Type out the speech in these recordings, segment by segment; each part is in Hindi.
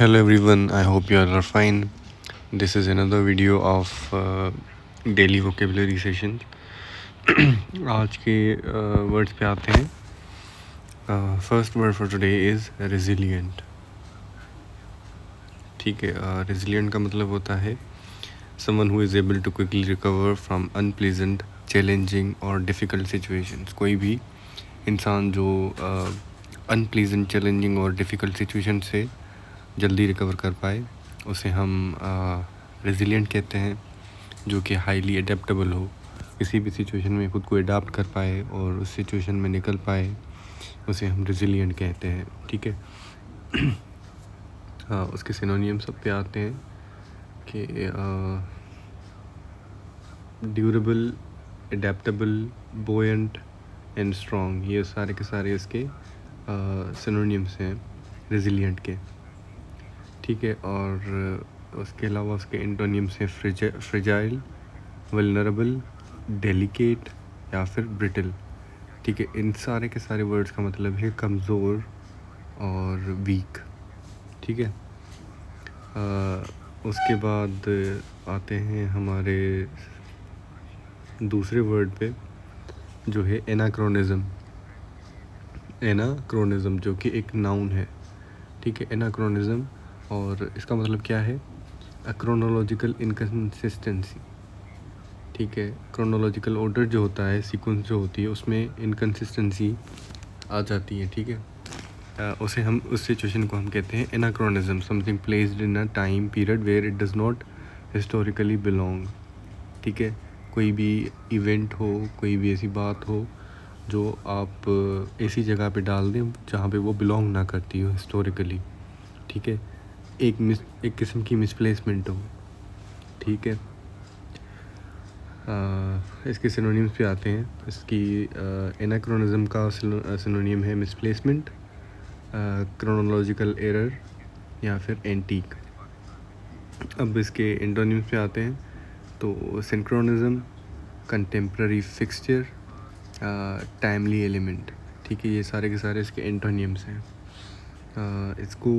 Hello everyone, I hope you all are fine. This is another video of daily vocabulary session. आज के वर्ड्स पे आते हैं. First word for today is resilient. ठीक है, रेजिलिएंट का मतलब होता है someone who is able to quickly recover from unpleasant, challenging और डिफ़िकल्ट सिचुएशंस. कोई भी इंसान जो अनप्लीजेंट, चैलेंजिंग और डिफ़िकल्ट सिचुएशन से जल्दी रिकवर कर पाए उसे हम रेजिलिएंट कहते हैं. जो कि हाईली अडेप्टेबल हो, किसी भी सिचुएशन में खुद को अडाप्ट कर पाए और उस सिचुएशन में निकल पाए, उसे हम रेजिलिएंट कहते हैं. ठीक है. उसके सिनोनियम सब पे आते हैं कि ड्यूरेबल, अडेप्टेबल, बोयंट एंड स्ट्रॉन्ग. ये सारे के सारे इसके सिनोनियम्स हैं रेजिलिएंट के. ठीक है. और उसके अलावा उसके एंटोनियम्स हैं फ्रेजाइल, वल्नरेबल, डेलिकेट या फिर ब्रिटल. ठीक है. इन सारे के सारे वर्ड्स का मतलब है कमज़ोर और वीक. ठीक है. उसके बाद आते हैं हमारे दूसरे वर्ड पे जो है एनाक्रोनिज़म. एनाक्रोनिज़म जो कि एक नाउन है. ठीक है. एनाक्रोनिज़म, और इसका मतलब क्या है? Chronological inconsistency. ठीक है. क्रोनोलॉजिकल ऑर्डर जो होता है, सीक्वेंस जो होती है, उसमें इनकन्सिस्टेंसी आ जाती है. ठीक है. उसे हम, उस सिचुएशन को हम कहते हैं anachronism. Something placed in a time period where it does not historically belong. ठीक है. कोई भी इवेंट हो, कोई भी ऐसी बात हो जो आप ऐसी जगह पे डाल दें जहाँ पे वो बिलोंग ना करती हो हिस्टोरिकली. ठीक है. एक किस्म की मिसप्लेसमेंट हो. ठीक है. इसके सिनोनिम्स पे आते हैं. इसकी एनाक्रोनिज्म का सिनोनिम है मिसप्लेसमेंट, क्रोनोलॉजिकल एरर या फिर एंटीक. अब इसके एंटोनिम्स पे आते हैं तो synchronism, contemporary fixture, timely element. ठीक है. ये सारे के सारे इसके एंटोनिम्स हैं. इसको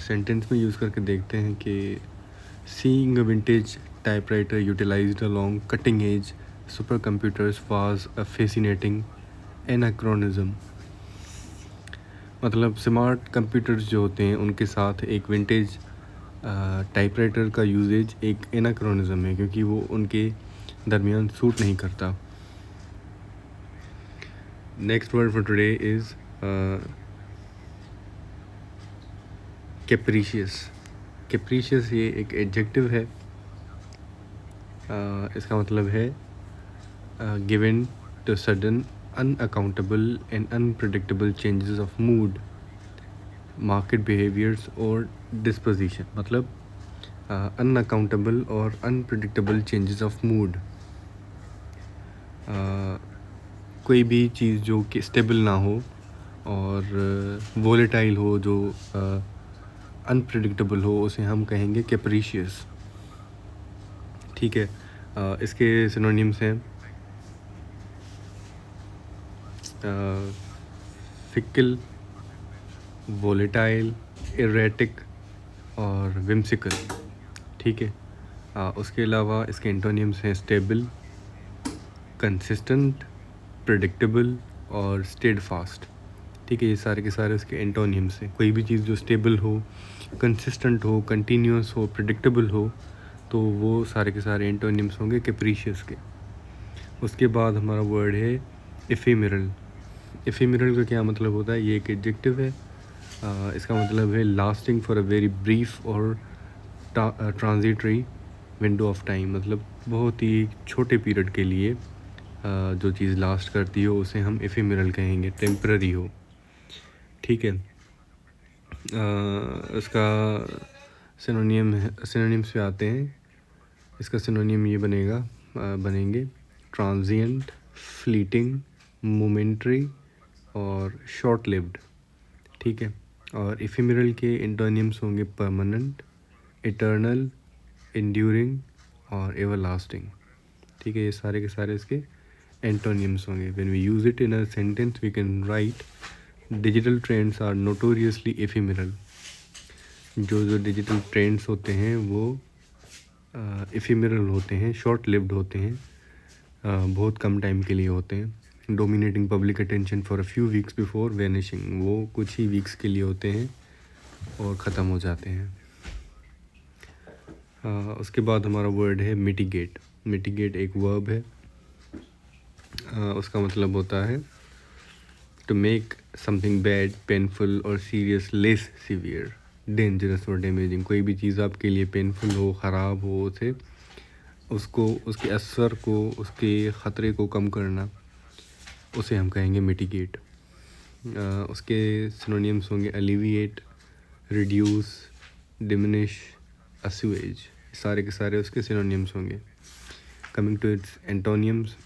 सेंटेंस में यूज़ करके देखते हैं कि seeing a vintage typewriter utilised along cutting edge super computers was a fascinating anachronism. मतलब स्मार्ट कंप्यूटर्स जो होते हैं उनके साथ एक विंटेज टाइपराइटर का यूजेज एक एनाक्रोनिज्म है, क्योंकि वो उनके दरमियान सूट नहीं करता. Next word for today is capricious. Capricious ये एक एडजेक्टिव है. इसका मतलब है given to sudden, unaccountable and unpredictable changes of mood, market behaviours और डिस्पोजिशन. मतलब अनअकाउंटेबल और अनप्रेडिक्टेबल चेंजेस ऑफ मूड. कोई भी चीज़ जो कि स्टेबल ना हो और वोलेटाइल हो, जो अनप्रेडिक्टेबल हो, उसे हम कहेंगे कैप्रीशियस. ठीक है. इसके सिनोनिम्स हैं फिकल, वोलेटाइल, एरेटिक और विम्सिकल. ठीक है. उसके अलावा इसके एंटोनिम्स हैं स्टेबल, कंसिस्टेंट, प्रेडिक्टेबल और स्टेडफास्ट. ठीक है. ये सारे के सारे उसके एंटोनिम्स हैं. कोई भी चीज़ जो स्टेबल हो, कंसिस्टेंट हो, कंटिन्यूस हो, प्रेडिक्टेबल हो, तो वो सारे के सारे एंटोनिम्स होंगे कैप्रीशियस के. उसके बाद हमारा वर्ड है एफेमेरल. एफेमेरल का क्या मतलब होता है? ये एक एडजेक्टिव है. इसका मतलब है lasting for a very brief और ट्रांजिटरी विंडो ऑफ टाइम. मतलब बहुत ही छोटे पीरियड के लिए जो चीज़ लास्ट करती हो उसे हम एफेमेरल कहेंगे, टेम्पररी हो. ठीक है. इसका सिनोनिम्स पे आते हैं. इसका सिनोनिम ये बनेंगे ट्रांजिएंट, फ्लीटिंग, मोमेंट्री और शॉर्ट लिव्ड. ठीक है. और इफेमेरल के एंटोनिम्स होंगे परमानेंट, इटर्नल, इंड्यूरिंग और एवरलास्टिंग. ठीक है. ये सारे के सारे इसके एंटोनिम्स होंगे. When we use it in a sentence we can write digital trends are notoriously ephemeral. जो डिजिटल ट्रेंड्स होते हैं वो इफेमेरल होते हैं, शॉर्ट लिव्ड होते हैं, बहुत कम टाइम के लिए होते हैं। Dominating public attention for a few weeks before vanishing, वो कुछ ही वीक्स के लिए होते हैं और ख़त्म हो जाते हैं। उसके बाद हमारा वर्ड है मिटिगेट। मिटिगेट एक वर्ब है, उसका मतलब होता है to make something bad, painful और सीरियस लेस सीवियर, डेंजरस और डैमेजिंग। कोई भी चीज़ आपके लिए पेनफुल हो, ख़राब हो, उसे उसको उसके असर को, उसके ख़तरे को कम करना, उसे हम कहेंगे मिटिगेट। उसके सिनोनिम्स होंगे अलिविएट, रिड्यूस, डिमिनिश, असुएज, सारे के सारे उसके सिनोनिम्स होंगे। कमिंग टू इट्स एंटोनियम्स,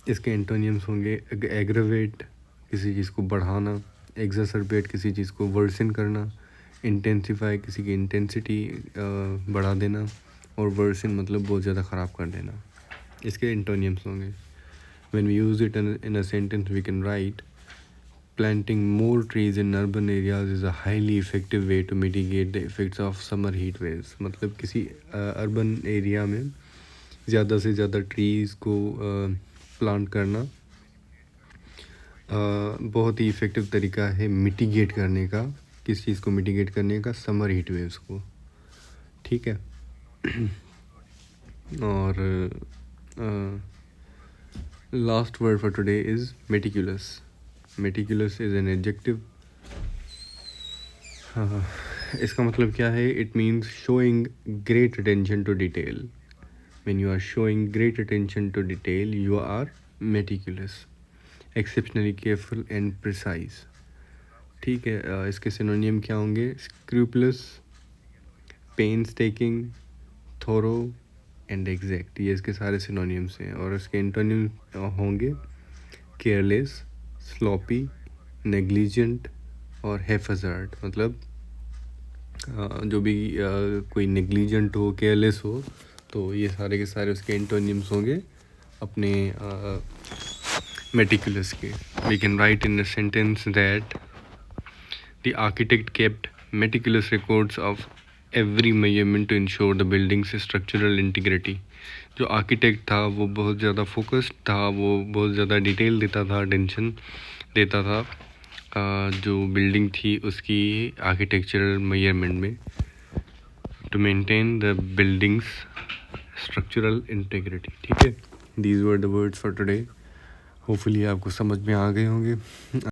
इसके एंटोनियम्स होंगे एग्रवेट, किसी चीज़ को बढ़ाना, एग्जासर्बेट, किसी चीज़ को वर्सन करना, इंटेंसिफाई, किसी की इंटेंसिटी बढ़ा देना, और वर्सन मतलब बहुत ज़्यादा ख़राब कर देना। इसके एंटोनियम्स होंगे। When we use it in a sentence, we can write, planting more trees in urban areas is a highly effective way to mitigate the effects of summer heat waves। मतलब किसी अर्बन एरिया में ज़्यादा से ज़्यादा ट्रीज़ को प्लांट करना बहुत ही इफ़ेक्टिव तरीका है मिटिगेट करने का। किस चीज़ को मिटिगेट करने का? समर हीट वेव्स को। ठीक है। और last word for today is meticulous. Meticulous is an adjective. इसका मतलब क्या है? It means showing great attention to detail. When you are showing great attention to detail, you are meticulous, exceptionally careful and precise। ठीक है। इसके सिनोनियम क्या होंगे? स्क्रूपलस, पेन्सटेकिंग, थोरो एंड एग्जैक्ट। ये इसके सारे सिनोनियम्स हैं। और इसके एंटोनिम होंगे केयरलेस, स्लॉपी, नेग्लिजेंट और हैफज़ार्ड। मतलब जो भी कोई नेग्लिजेंट हो, केयरलेस हो, तो ये सारे के सारे उसके एंटोनिम्स होंगे अपने मेटिकुलस के। We can write in a sentence that the architect kept meticulous records of every measurement to ensure the building's structural integrity. जो आर्किटेक्ट था वो बहुत ज़्यादा फोकस्ड था, वो बहुत ज़्यादा डिटेल देता था, अटेंशन देता था जो बिल्डिंग थी उसकी आर्किटेक्चरल मेजरमेंट में, to maintain the building's structural integrity. ठीक है। These were the words for today. Hopefully आपको समझ में आ गए होंगे।